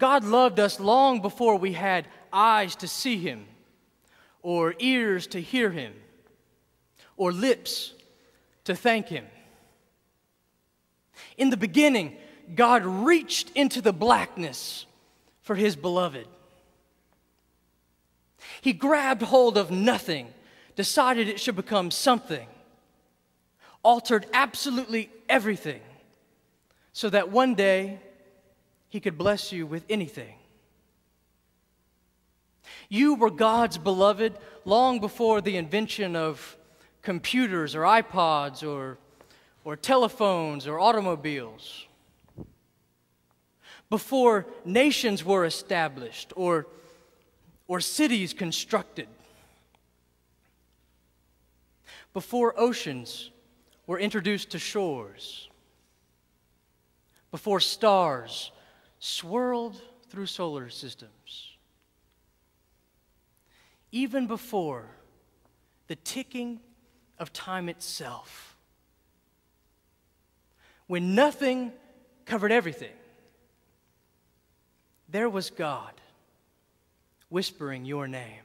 God loved us long before we had eyes to see Him, or ears to hear Him, or lips to thank Him. In the beginning, God reached into the blackness for His beloved. He grabbed hold of nothing, decided it should become something, altered absolutely everything, so that one day He could bless you with anything. You were God's beloved long before the invention of computers or iPods or telephones or automobiles. Before nations were established or cities constructed. Before oceans were introduced to shores. Before stars swirled through solar systems. Even before the ticking of time itself. When nothing covered everything, there was God whispering your name.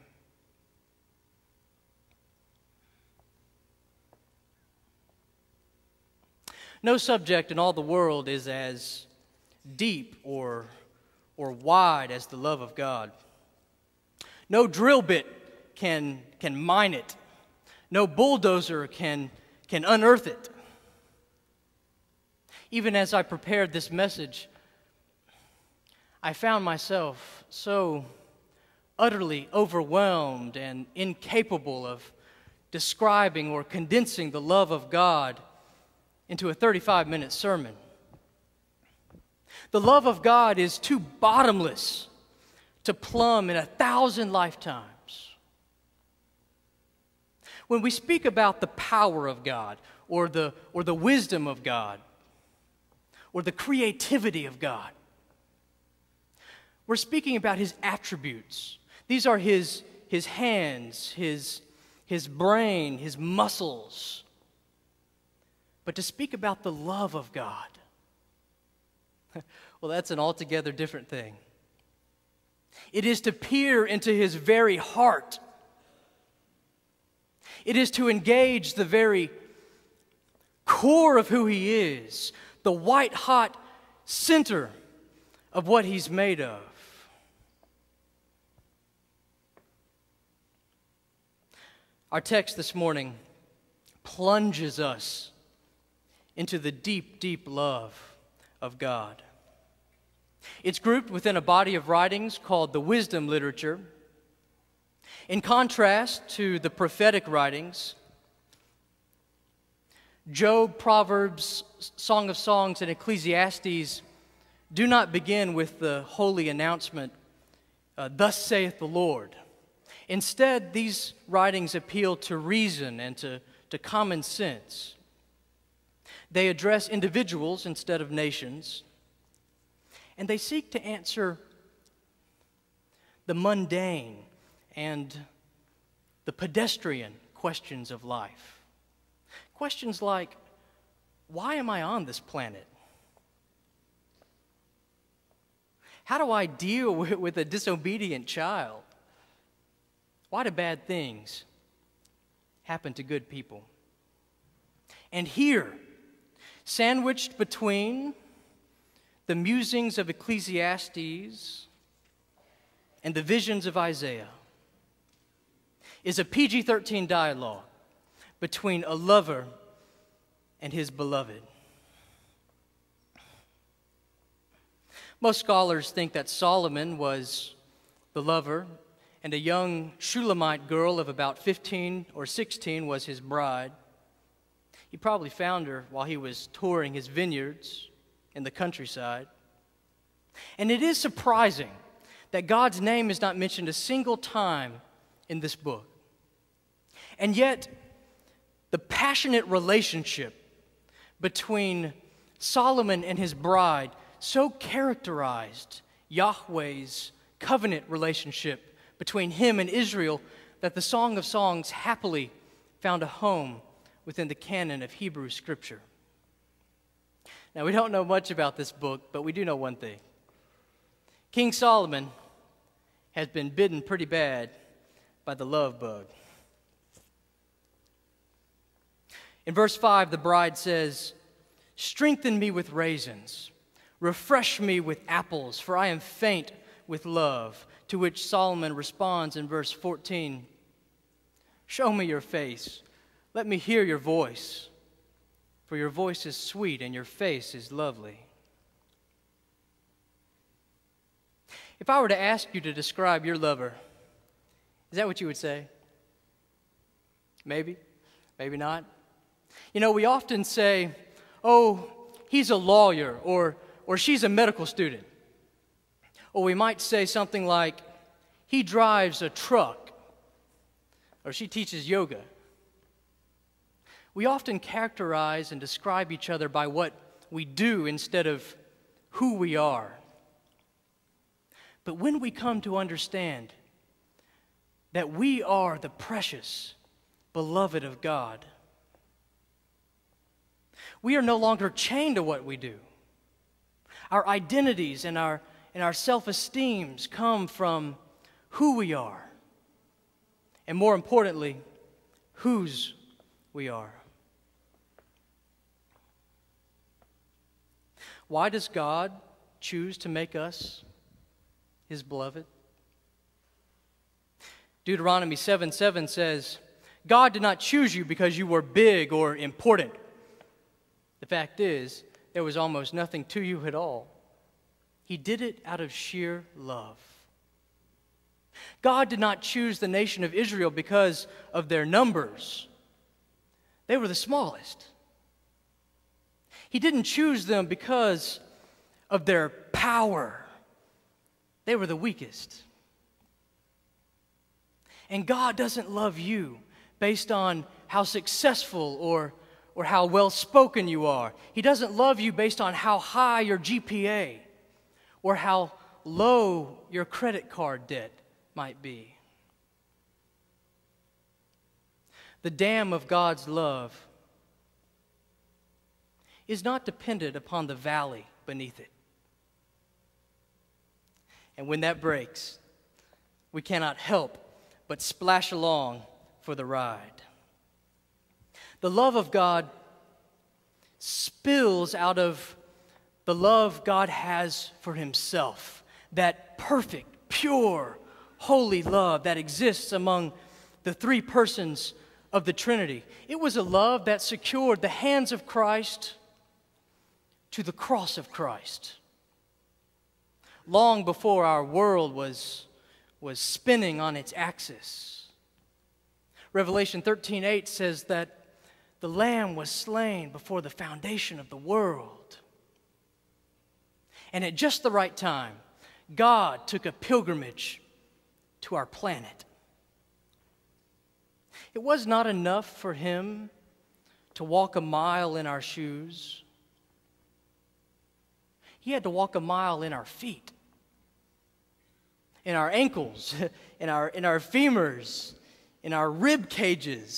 No subject in all the world is as deep or wide as the love of God. No drill bit can mine it. No bulldozer can unearth it. Even as I prepared this message, I found myself so utterly overwhelmed and incapable of describing or condensing the love of God into a 35-minute sermon. The love of God is too bottomless to plumb in 1,000 lifetimes. When we speak about the power of God or the wisdom of God or the creativity of God, we're speaking about His attributes. These are His hands, His brain, His muscles. But to speak about the love of God, well, that's an altogether different thing. It is to peer into His very heart. It is to engage the very core of who He is, the white-hot center of what He's made of. Our text this morning plunges us into the deep, deep love of God. It's grouped within a body of writings called the wisdom literature. In contrast to the prophetic writings, Job, Proverbs, Song of Songs, and Ecclesiastes do not begin with the holy announcement, "Thus saith the Lord." Instead, these writings appeal to reason and to common sense. They address individuals instead of nations, and they seek to answer the mundane and the pedestrian questions of life. Questions like, why am I on this planet? How do I deal with a disobedient child? Why do bad things happen to good people? And here, sandwiched between the musings of Ecclesiastes and the visions of Isaiah, is a PG-13 dialogue between a lover and his beloved. Most scholars think that Solomon was the lover, and a young Shulamite girl of about 15 or 16 was his bride. He probably found her while he was touring his vineyards in the countryside. And it is surprising that God's name is not mentioned a single time in this book. And yet, the passionate relationship between Solomon and his bride so characterized Yahweh's covenant relationship between him and Israel that the Song of Songs happily found a home within the canon of Hebrew Scripture. Now, we don't know much about this book, but we do know one thing. King Solomon has been bitten pretty bad by the love bug. In verse 5, the bride says, "Strengthen me with raisins, refresh me with apples, for I am faint with love." To which Solomon responds in verse 14, "Show me your face, let me hear your voice, for your voice is sweet and your face is lovely." If I were to ask you to describe your lover, is that what you would say? Maybe, maybe not. You know, we often say, "Oh, he's a lawyer," or "she's a medical student." Or we might say something like, "He drives a truck," or "She teaches yoga." We often characterize and describe each other by what we do instead of who we are. But when we come to understand that we are the precious beloved of God, we are no longer chained to what we do. Our identities and our self-esteems come from who we are, and more importantly, whose we are. Why does God choose to make us His beloved? Deuteronomy 7:7 says, "God did not choose you because you were big or important. The fact is, there was almost nothing to you at all. He did it out of sheer love." God did not choose the nation of Israel because of their numbers. They were the smallest. He didn't choose them because of their power. They were the weakest. And God doesn't love you based on how successful or how well-spoken you are. He doesn't love you based on how high your GPA or how low your credit card debt might be. The dam of God's love is not dependent upon the valley beneath it. And when that breaks, we cannot help but splash along for the ride. The love of God spills out of the love God has for Himself, that perfect, pure, holy love that exists among the three persons of the Trinity. It was a love that secured the hands of Christ to the cross of Christ. Long before our world was spinning on its axis. Revelation 13:8 says that the Lamb was slain before the foundation of the world. And at just the right time, God took a pilgrimage to our planet. It was not enough for Him to walk a mile in our shoes. He had to walk a mile in our feet, in our ankles, in our femurs, in our rib cages,